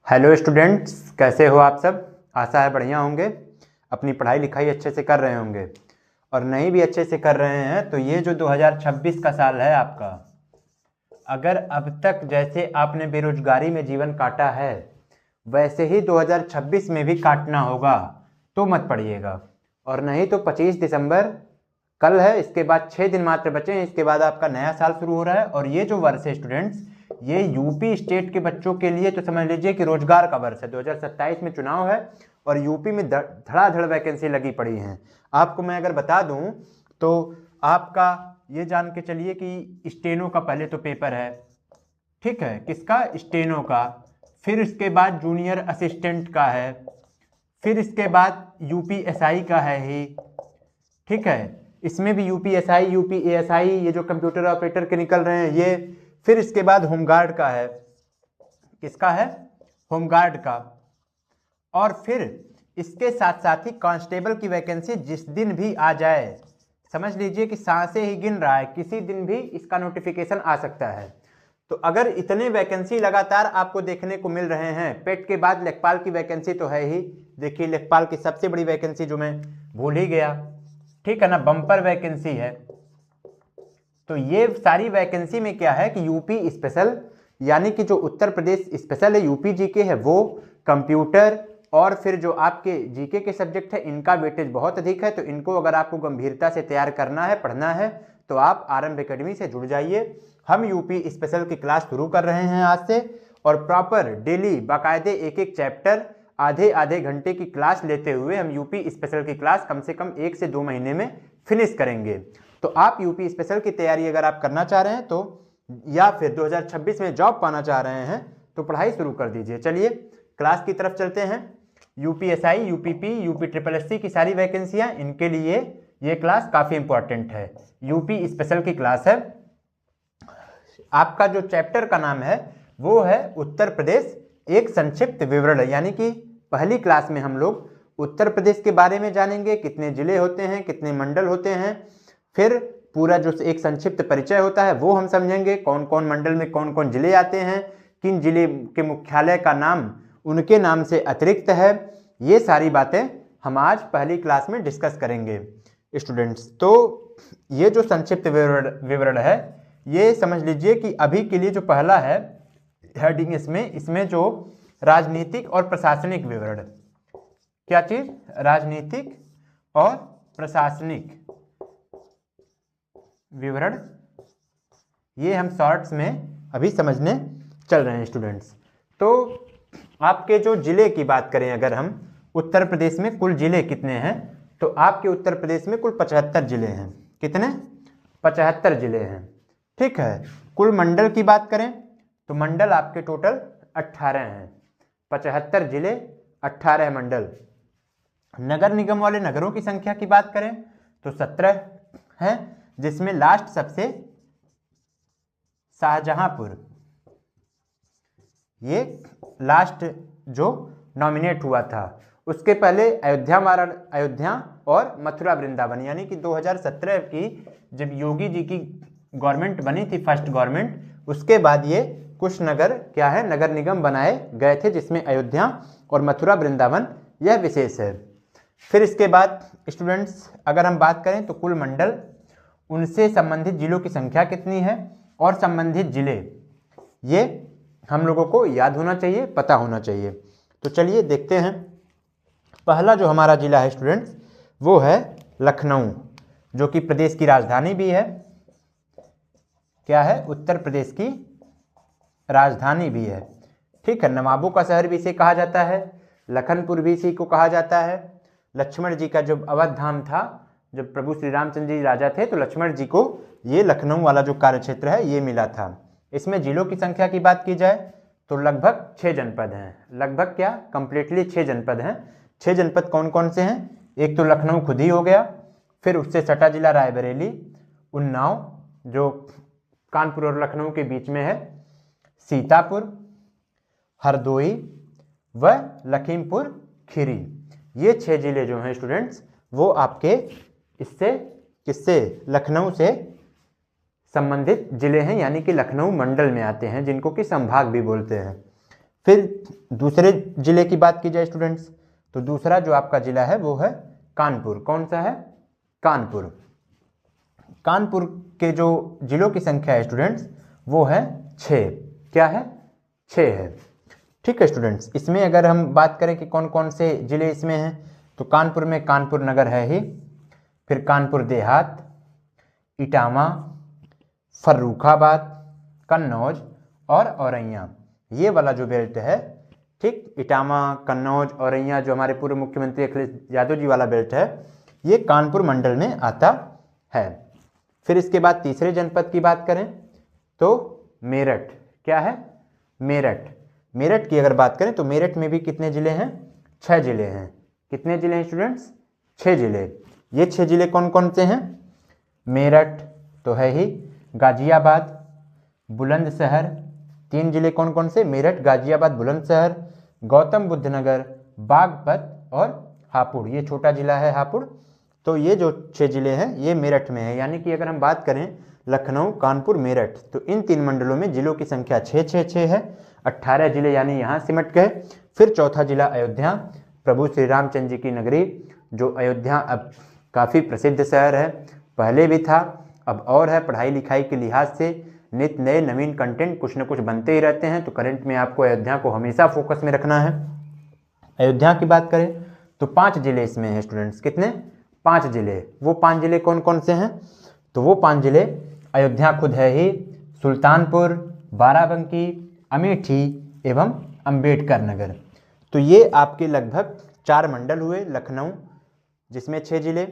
Hello students, कैसे हो आप सब। आशा है बढ़िया होंगे, अपनी पढ़ाई लिखाई अच्छे से कर रहे होंगे। और नहीं भी अच्छे से कर रहे हैं तो ये जो 2026 का साल है आपका, अगर अब तक जैसे आपने बेरोजगारी में जीवन काटा है वैसे ही 2026 में भी काटना होगा तो मत पढ़िएगा। और नहीं तो 25 दिसंबर कल है, इसके बाद 6 दिन मात्र बचे हैं, इसके बाद आपका नया साल शुरू हो रहा है। और ये जो वर्ष है स्टूडेंट्स, ये यूपी स्टेट के बच्चों के लिए तो समझ लीजिए कि रोजगार का वर्ष है। 2027 में चुनाव है और यूपी में धड़ाधड़ वैकेंसी लगी पड़ी हैं। आपको मैं अगर बता दूं तो आपका ये जान के चलिए कि स्टेनो का पहले तो पेपर है, ठीक है, किसका, स्टेनो का। फिर इसके बाद जूनियर असिस्टेंट का है, फिर इसके बाद यूपीएसआई का है ही, ठीक है, इसमें भी यूपीएसआई यूपीएसआई ये जो कंप्यूटर ऑपरेटर के निकल रहे हैं ये। फिर इसके बाद होमगार्ड का है, किसका है, होमगार्ड का। और फिर इसके साथ साथ ही कांस्टेबल की वैकेंसी जिस दिन भी आ जाए, समझ लीजिए कि सांसें ही गिन रहा है, किसी दिन भी इसका नोटिफिकेशन आ सकता है। तो अगर इतने वैकेंसी लगातार आपको देखने को मिल रहे हैं, पेट के बाद लेखपाल की वैकेंसी तो है ही। देखिए लेखपाल की सबसे बड़ी वैकेंसी जो मैं भूल ही गया, ठीक है ना, बम्पर वैकेंसी है। तो ये सारी वैकेंसी में क्या है कि यूपी स्पेशल, यानी कि जो उत्तर प्रदेश स्पेशल है, यूपी जीके है, वो कंप्यूटर और फिर जो आपके जीके के सब्जेक्ट है इनका वेटेज बहुत अधिक है। तो इनको अगर आपको गंभीरता से तैयार करना है, पढ़ना है, तो आप आरंभ एकेडमी से जुड़ जाइए। हम यूपी स्पेशल की क्लास शुरू कर रहे हैं आज से, और प्रॉपर डेली बाकायदे एक एक चैप्टर आधे आधे घंटे की क्लास लेते हुए हम यूपी स्पेशल की क्लास कम से कम 1 से 2 महीने में फिनिश करेंगे। तो आप यूपी स्पेशल की तैयारी अगर आप करना चाह रहे हैं तो, या फिर 2026 में जॉब पाना चाह रहे हैं तो पढ़ाई शुरू कर दीजिए। चलिए क्लास की तरफ चलते हैं। UPSI, UPP, UP triple SC की सारी वैकेंसियां, इनके लिए ये क्लास काफ़ी इंपॉर्टेंट है। यूपी स्पेशल की क्लास है। आपका जो चैप्टर का नाम है वो है उत्तर प्रदेश एक संक्षिप्त विवरण, यानी कि पहली क्लास में हम लोग उत्तर प्रदेश के बारे में जानेंगे, कितने जिले होते हैं, कितने मंडल होते हैं। फिर पूरा जो एक संक्षिप्त परिचय होता है वो हम समझेंगे, कौन कौन मंडल में कौन कौन जिले आते हैं, किन जिले के मुख्यालय का नाम उनके नाम से अतिरिक्त है। ये सारी बातें हम आज पहली क्लास में डिस्कस करेंगे स्टूडेंट्स। तो ये जो संक्षिप्त विवरण है ये समझ लीजिए कि अभी के लिए जो पहला है हेडिंग, इसमें जो राजनीतिक और प्रशासनिक विवरण, क्या चीज, राजनीतिक और प्रशासनिक विवरण, ये हम शॉर्ट्स में अभी समझने चल रहे हैं स्टूडेंट्स। तो आपके जो जिले की बात करें, अगर हम उत्तर प्रदेश में कुल जिले कितने हैं, तो आपके उत्तर प्रदेश में कुल 75 जिले हैं। कितने, 75 जिले हैं, ठीक है। कुल मंडल की बात करें तो मंडल आपके टोटल 18 हैं। 75 जिले, 18 मंडल। नगर निगम वाले नगरों की संख्या की बात करें तो 17 है, जिसमें लास्ट सबसे शाहजहांपुर, ये लास्ट जो नॉमिनेट हुआ था। उसके पहले अयोध्या और मथुरा वृंदावन, यानी कि 2017 की जब योगी जी की गवर्नमेंट बनी थी, फर्स्ट गवर्नमेंट, उसके बाद ये कुछ नगर क्या है, नगर निगम बनाए गए थे, जिसमें अयोध्या और मथुरा वृंदावन यह विशेष है। फिर इसके बाद स्टूडेंट्स अगर हम बात करें तो कुल मंडल, उनसे संबंधित जिलों की संख्या कितनी है, और संबंधित जिले, ये हम लोगों को याद होना चाहिए, पता होना चाहिए। तो चलिए देखते हैं। पहला जो हमारा जिला है स्टूडेंट्स वो है लखनऊ, जो कि प्रदेश की राजधानी भी है। क्या है, उत्तर प्रदेश की राजधानी भी है, ठीक है। नवाबों का शहर भी इसे कहा जाता है, लखनपुर भी इसी को कहा जाता है। लक्ष्मण जी का जब अवध धाम था, जब प्रभु श्री रामचंद्र जी राजा थे, तो लक्ष्मण जी को ये लखनऊ वाला जो कार्यक्षेत्र है ये मिला था। इसमें जिलों की संख्या की बात की जाए तो लगभग 6 जनपद हैं। लगभग क्या, कंप्लीटली 6 जनपद हैं। 6 जनपद कौन कौन से हैं, एक तो लखनऊ खुद ही हो गया, फिर उससे सटा जिला रायबरेली, उन्नाव जो कानपुर और लखनऊ के बीच में है, सीतापुर, हरदोई व लखीमपुर खीरी। ये 6 जिले जो हैं स्टूडेंट्स वो आपके इससे किससे, लखनऊ से संबंधित जिले हैं, यानी कि लखनऊ मंडल में आते हैं, जिनको कि संभाग भी बोलते हैं। फिर दूसरे जिले की बात की जाए स्टूडेंट्स, तो दूसरा जो आपका जिला है वो है कानपुर। कौन सा है? कानपुर। कानपुर के जो जिलों की संख्या है स्टूडेंट्स वो है 6। क्या है? 6 है। ठीक है स्टूडेंट्स, इसमें अगर हम बात करें कि कौन कौन से जिले इसमें हैं, तो कानपुर में कानपुर नगर है ही, फिर कानपुर देहात, इटावा, फर्रुखाबाद, कन्नौज और औरैया। ये वाला जो बेल्ट है, ठीक, इटावा, कन्नौज, औरैया, जो हमारे पूर्व मुख्यमंत्री अखिलेश यादव जी वाला बेल्ट है, ये कानपुर मंडल में आता है। फिर इसके बाद तीसरे जनपद की बात करें तो मेरठ। क्या है? मेरठ। मेरठ की अगर बात करें तो मेरठ में भी कितने जिले हैं? 6 जिले हैं। कितने जिले हैं स्टूडेंट्स? 6 जिले। ये 6 जिले कौन कौन से हैं? मेरठ तो है ही, गाजियाबाद, बुलंदशहर। 3 जिले कौन कौन से? मेरठ, गाजियाबाद, बुलंदशहर, गौतम बुद्ध नगर, बागपत और हापुड़। ये छोटा जिला है हापुड़। तो ये जो 6 जिले हैं ये मेरठ में है। यानी कि अगर हम बात करें लखनऊ, कानपुर, मेरठ, तो इन 3 मंडलों में जिलों की संख्या 6 है। 18 जिले यानी यहाँ सिमट गए। फिर चौथा जिला अयोध्या, प्रभु श्री रामचंद्र जी की नगरी, जो अयोध्या अब काफ़ी प्रसिद्ध शहर है, पहले भी था अब और है। पढ़ाई लिखाई के लिहाज से नित्य नए नवीन कंटेंट कुछ न कुछ बनते ही रहते हैं, तो करंट में आपको अयोध्या को हमेशा फोकस में रखना है। अयोध्या की बात करें तो 5 जिले इसमें हैं स्टूडेंट्स। कितने? 5 जिले। वो 5 जिले कौन कौन से हैं? तो वो 5 जिले अयोध्या खुद है ही, सुल्तानपुर, बाराबंकी, अमेठी एवं अंबेडकर नगर। तो ये आपके लगभग 4 मंडल हुए। लखनऊ जिसमें 6 जिले,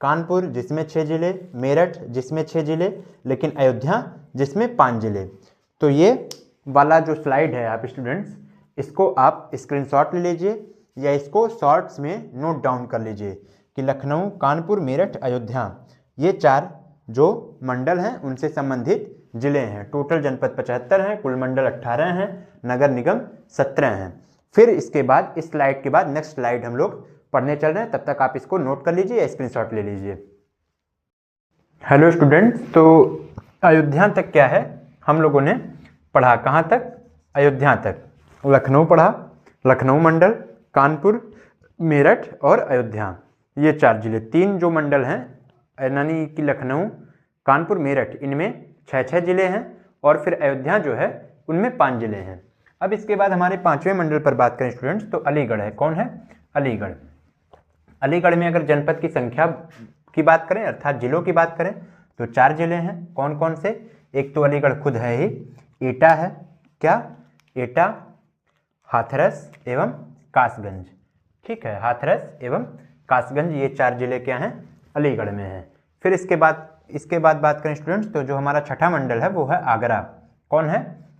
कानपुर जिसमें 6 जिले, मेरठ जिसमें 6 जिले, लेकिन अयोध्या जिसमें 5 जिले। तो ये वाला जो स्लाइड है आप स्टूडेंट्स, इसको आप स्क्रीनशॉट ले लीजिए या इसको शॉर्ट्स में नोट डाउन कर लीजिए कि लखनऊ, कानपुर, मेरठ, अयोध्या, ये 4 जो मंडल हैं उनसे संबंधित जिले हैं। टोटल जनपद 75 हैं, कुल मंडल 18 हैं, नगर निगम 17 हैं। फिर इसके बाद इस स्लाइड के बाद नेक्स्ट स्लाइड हम लोग पढ़ने चल रहे हैं, तब तक आप इसको नोट कर लीजिए या स्क्रीनशॉट ले लीजिए। हेलो स्टूडेंट्स, तो अयोध्या तक क्या है हम लोगों ने पढ़ा? कहाँ तक? अयोध्या तक। लखनऊ पढ़ा, लखनऊ मंडल, कानपुर, मेरठ और अयोध्या, ये 4 जिले। 3 जो मंडल हैं यानी कि लखनऊ, कानपुर, मेरठ, इनमें 6 जिले हैं और फिर अयोध्या जो है उनमें 5 जिले हैं। अब इसके बाद हमारे 5वें मंडल पर बात करें स्टूडेंट्स तो अलीगढ़ है। कौन है? अलीगढ़। अलीगढ़ में अगर जनपद की संख्या की बात करें अर्थात जिलों की बात करें तो 4 जिले हैं। कौन कौन से? एक तो अलीगढ़ खुद है ही, एटा है। क्या? एटा, हाथरस एवं कासगंज। ठीक है, हाथरस एवं कासगंज, ये 4 जिले क्या हैं? अलीगढ़ में हैं। फिर इसके बाद बात करें स्टूडेंट्स तो जो हमारा 6ठा मंडल है वो है आगरा। कौन है?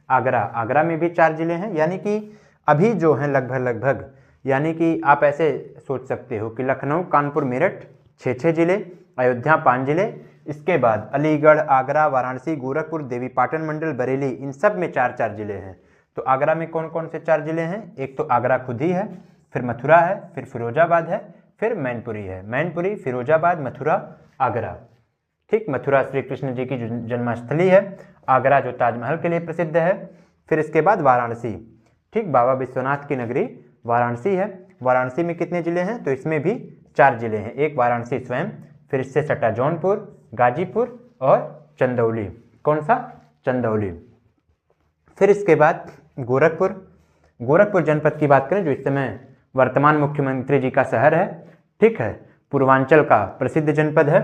आगरा। आगरा में भी 4 जिले हैं। यानी कि अभी जो हैं लगभग यानी कि आप ऐसे सोच सकते हो कि लखनऊ, कानपुर, मेरठ 6 जिले, अयोध्या 5 जिले, इसके बाद अलीगढ़, आगरा, वाराणसी, गोरखपुर, देवीपाटन मंडल, बरेली, इन सब में 4 जिले हैं। तो आगरा में कौन कौन से 4 जिले हैं? एक तो आगरा खुद ही है, फिर मथुरा है, फिर फिरोजाबाद है, फिर मैनपुरी है। मैनपुरी, फिरोजाबाद, मथुरा, आगरा। ठीक, मथुरा श्री कृष्ण जी की जन्मस्थली है, आगरा जो ताजमहल के लिए प्रसिद्ध है। फिर इसके बाद वाराणसी, ठीक, बाबा विश्वनाथ की नगरी वाराणसी है। वाराणसी में कितने जिले हैं? तो इसमें भी 4 जिले हैं। एक वाराणसी स्वयं, फिर इससे सटा जौनपुर, गाजीपुर और चंदौली। कौन सा? चंदौली। फिर इसके बाद गोरखपुर। गोरखपुर जनपद की बात करें जो इस समय वर्तमान मुख्यमंत्री जी का शहर है, ठीक है, पूर्वांचल का प्रसिद्ध जनपद है।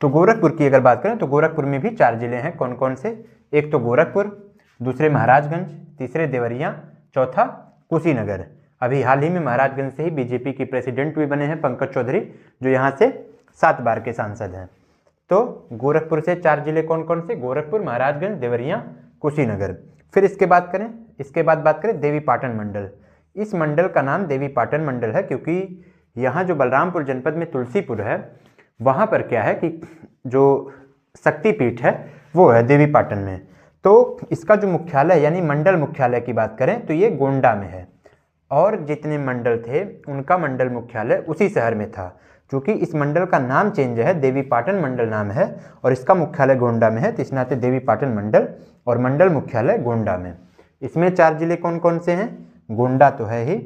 तो गोरखपुर की अगर बात करें तो गोरखपुर में भी 4 जिले हैं। कौन कौन से? एक तो गोरखपुर, दूसरे महाराजगंज, तीसरे देवरिया, चौथा कुशीनगर। अभी हाल ही में महाराजगंज से ही बीजेपी के प्रेसिडेंट भी बने हैं पंकज चौधरी, जो यहाँ से 7 बार के सांसद हैं। तो गोरखपुर से 4 जिले कौन कौन से? गोरखपुर, महाराजगंज, देवरिया, कुशीनगर। फिर इसके बाद बात करें देवीपाटन मंडल। इस मंडल का नाम देवीपाटन मंडल है क्योंकि यहाँ जो बलरामपुर जनपद में तुलसीपुर है वहाँ पर क्या है कि जो शक्तिपीठ है वो है देवीपाटन में। तो इसका जो मुख्यालय यानी मंडल मुख्यालय की बात करें तो ये गोंडा में है और जितने मंडल थे उनका मंडल मुख्यालय उसी शहर में था। चूँकि इस मंडल का नाम चेंज है, देवीपाटन मंडल नाम है और इसका मुख्यालय गोंडा में है, तो इस नाते देवीपाटन मंडल और मंडल मुख्यालय गोंडा में। इसमें 4 जिले कौन कौन से हैं? गोंडा तो है ही,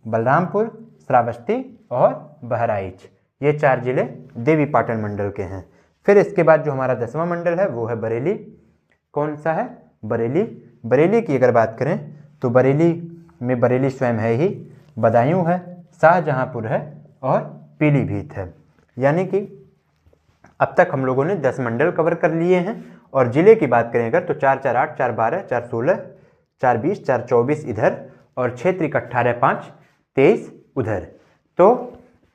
बलरामपुर, श्रावस्ती और बहराइच, ये 4 जिले देवीपाटन मंडल के हैं। फिर इसके बाद जो हमारा 10वां मंडल है वो है बरेली। कौन सा है? बरेली। बरेली की अगर बात करें तो बरेली में बरेली स्वयं है ही, बदायूं है, शाहजहांपुर है और पीलीभीत है। यानी कि अब तक हम लोगों ने 10 मंडल कवर कर लिए हैं। और जिले की बात करें अगर तो 4 4 8 4 12 4 16 4 20 4 24 इधर और क्षेत्र 18 5 23 उधर। तो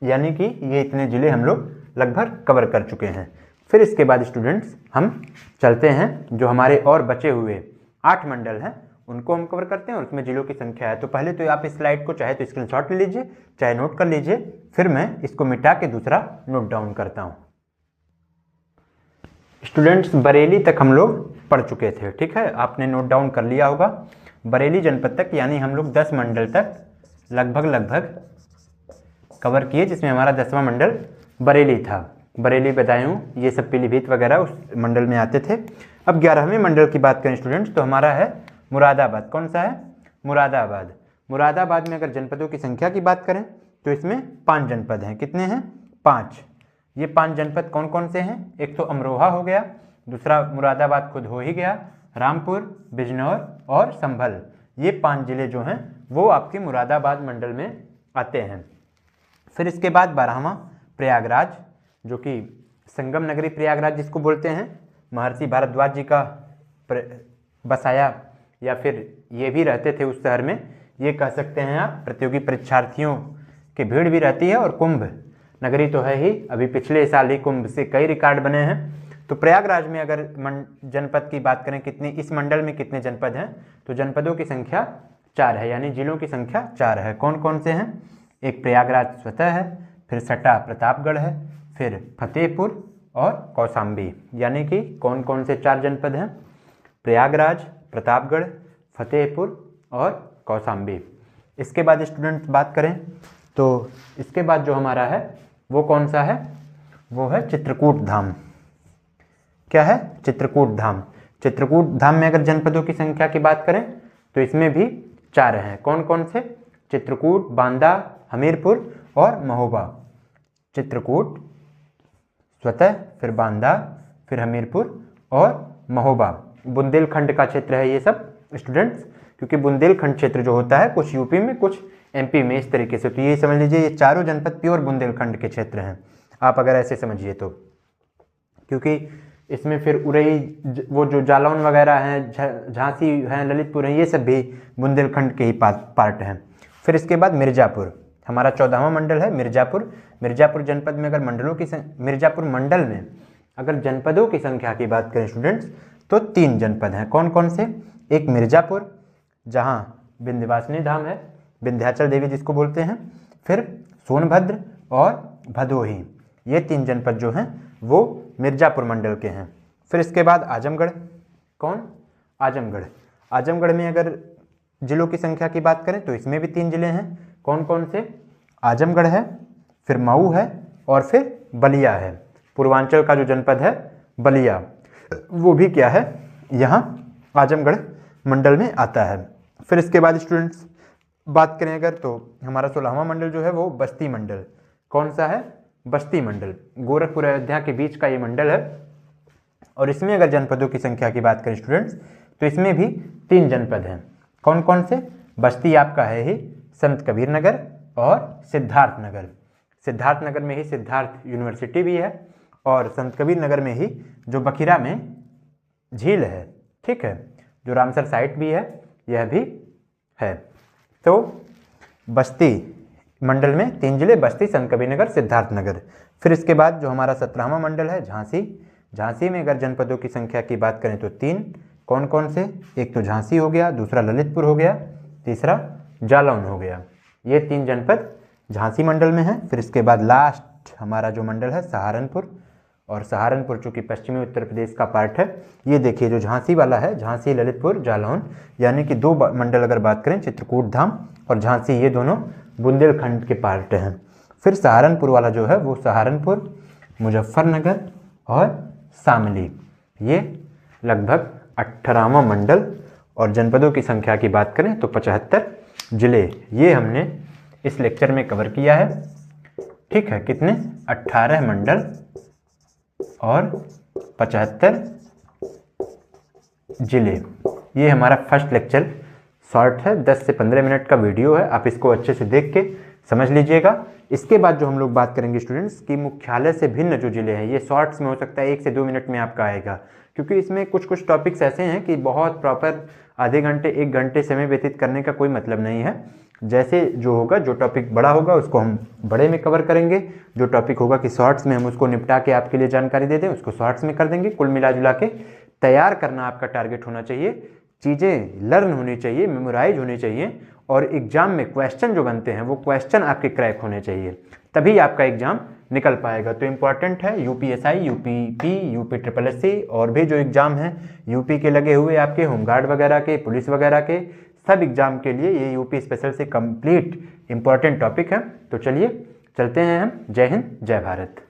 यानी कि ये इतने जिले हम लोग लगभग कवर कर चुके हैं। फिर इसके बाद स्टूडेंट्स हम चलते हैं जो हमारे और बचे हुए 8 मंडल हैं उनको हम कवर करते हैं और उसमें जिलों की संख्या है। तो पहले तो आप इस स्लाइड को चाहे तो स्क्रीनशॉट ले लीजिए, चाहे नोट कर लीजिए, फिर मैं इसको मिटा के दूसरा नोट डाउन करता हूँ। स्टूडेंट्स बरेली तक हम लोग पढ़ चुके थे, ठीक है, आपने नोट डाउन कर लिया होगा। बरेली जनपद तक यानी हम लोग 10 मंडल तक लगभग कवर किए, जिसमें हमारा 10वां मंडल बरेली था। बरेली, बदायूं, ये सब पीलीभीत वगैरह उस मंडल में आते थे। अब 11वें मंडल की बात करें स्टूडेंट्स तो हमारा है मुरादाबाद। कौन सा है? मुरादाबाद। मुरादाबाद में अगर जनपदों की संख्या की बात करें तो इसमें 5 जनपद हैं। कितने हैं? 5। ये 5 जनपद कौन कौन से हैं? एक तो अमरोहा हो गया, दूसरा मुरादाबाद खुद हो ही गया, रामपुर, बिजनौर और संभल, ये 5 जिले जो हैं वो आपके मुरादाबाद मंडल में आते हैं। फिर इसके बाद 12वां प्रयागराज, जो कि संगम नगरी प्रयागराज जिसको बोलते हैं, महर्षि भारद्वाज जी का बसाया या फिर ये भी रहते थे उस शहर में, ये कह सकते हैं आप। प्रतियोगी परीक्षार्थियों की भीड़ भी रहती है और कुंभ नगरी तो है ही, अभी पिछले साल ही कुंभ से कई रिकॉर्ड बने हैं। तो प्रयागराज में अगर जनपद की बात करें, कितने इस मंडल में कितने जनपद हैं, तो जनपदों की संख्या 4 है, यानी जिलों की संख्या 4 है। कौन कौन से हैं? एक प्रयागराज स्वतः है, फिर सटा प्रतापगढ़ है, फिर फतेहपुर और कौशाम्बी, यानी कि कौन कौन से 4 जनपद हैं? प्रयागराज, प्रतापगढ़, फतेहपुर और कौशाम्बी। इसके बाद स्टूडेंट्स बात करें तो इसके बाद जो हमारा है वो कौन सा है? वो है चित्रकूट धाम। क्या है? चित्रकूट धाम। चित्रकूट धाम में अगर जनपदों की संख्या की बात करें तो इसमें भी 4 हैं। कौन कौन से? चित्रकूट, बांदा, हमीरपुर और महोबा। चित्रकूट स्वतः, फिर बांदा, फिर हमीरपुर और महोबा। बुंदेलखंड का क्षेत्र है ये सब स्टूडेंट्स, क्योंकि बुंदेलखंड क्षेत्र जो होता है कुछ यूपी में कुछ एमपी में, इस तरीके से। तो ये समझ लीजिए ये चारों जनपद प्योर बुंदेलखंड के क्षेत्र हैं, आप अगर ऐसे समझिए तो। क्योंकि इसमें फिर उरई, वो जो जालौन वगैरह हैं, झांसी हैं, ललितपुर हैं, ये सब भी बुंदेलखंड के ही पार्ट हैं। फिर इसके बाद मिर्जापुर, हमारा 14वां मंडल है मिर्जापुर। मिर्जापुर जनपद में अगर मिर्जापुर मंडल में अगर जनपदों की संख्या की बात करें स्टूडेंट्स तो 3 जनपद हैं। कौन कौन से? एक मिर्जापुर, जहाँ विंध्यवासिनी धाम है, विंध्याचल देवी जिसको बोलते हैं, फिर सोनभद्र और भदोही, ये 3 जनपद जो हैं वो मिर्जापुर मंडल के हैं। फिर इसके बाद आजमगढ़। कौन? आजमगढ़। आजमगढ़ में अगर जिलों की संख्या की बात करें तो इसमें भी 3 जिले हैं। कौन कौन से? आजमगढ़ है, फिर मऊ है और फिर बलिया है। पूर्वांचल का जो जनपद है बलिया, वो भी क्या है? यहाँ आजमगढ़ मंडल में आता है। फिर इसके बाद स्टूडेंट्स बात करें अगर तो हमारा 16वां मंडल जो है वो बस्ती मंडल। कौन सा है? बस्ती मंडल। गोरखपुर अयोध्या के बीच का ये मंडल है और इसमें अगर जनपदों की संख्या की बात करें स्टूडेंट्स तो इसमें भी 3 जनपद हैं। कौन कौन से? बस्ती आपका है ही, संत कबीर नगर और सिद्धार्थ नगर। सिद्धार्थ नगर में ही सिद्धार्थ यूनिवर्सिटी भी है और संत कबीर नगर में ही जो बखिरा में झील है, ठीक है, जो रामसर साइट भी है, यह भी है। तो बस्ती मंडल में 3 जिले, बस्ती, संत कबीर नगर, सिद्धार्थ नगर। फिर इसके बाद जो हमारा 17वां मंडल है झांसी। झांसी में अगर जनपदों की संख्या की बात करें तो 3। कौन कौन से? एक तो झांसी हो गया, दूसरा ललितपुर हो गया, तीसरा जालौन हो गया। ये 3 जनपद झांसी मंडल में है। फिर इसके बाद लास्ट हमारा जो मंडल है सहारनपुर, और सहारनपुर चूँकि पश्चिमी उत्तर प्रदेश का पार्ट है। ये देखिए जो झांसी वाला है, झांसी, ललितपुर, जालौन, यानी कि 2 मंडल अगर बात करें चित्रकूट धाम और झांसी, ये दोनों बुंदेलखंड के पार्ट हैं। फिर सहारनपुर वाला जो है वो सहारनपुर, मुजफ्फरनगर और शामली, ये लगभग 18वां मंडल और जनपदों की संख्या की बात करें तो 75 जिले। ये हमने इस लेक्चर में कवर किया है। ठीक है, कितने? 18 मंडल और 75 जिले। ये हमारा फर्स्ट लेक्चर शॉर्ट है, 10 से 15 मिनट का वीडियो है, आप इसको अच्छे से देख के समझ लीजिएगा। इसके बाद जो हम लोग बात करेंगे स्टूडेंट्स कि मुख्यालय से भिन्न जो जिले हैं, ये शॉर्ट्स में हो सकता है 1 से 2 मिनट में आपका आएगा, क्योंकि इसमें कुछ कुछ टॉपिक्स ऐसे हैं कि बहुत प्रॉपर आधे घंटे 1 घंटे समय व्यतीत करने का कोई मतलब नहीं है। जैसे जो होगा, जो टॉपिक बड़ा होगा उसको हम बड़े में कवर करेंगे, जो टॉपिक होगा कि शॉर्ट्स में हम उसको निपटा के आपके लिए जानकारी दे दें, उसको शॉर्ट्स में कर देंगे। कुल मिला जुला के तैयार करना आपका टारगेट होना चाहिए, चीज़ें लर्न होनी चाहिए, मेमोराइज होनी चाहिए, और एग्जाम में क्वेश्चन जो बनते हैं वो क्वेश्चन आपके क्रैक होने चाहिए, तभी आपका एग्जाम निकल पाएगा। तो इम्पॉर्टेंट है UPSI, UPP, UP triple SC और भी जो एग्ज़ाम हैं यूपी के लगे हुए, आपके होमगार्ड वगैरह के, पुलिस वगैरह के, सब एग्जाम के लिए ये यूपी स्पेशल से कंप्लीट इंपॉर्टेंट टॉपिक है। तो चलिए चलते हैं हम। जय हिंद, जय भारत।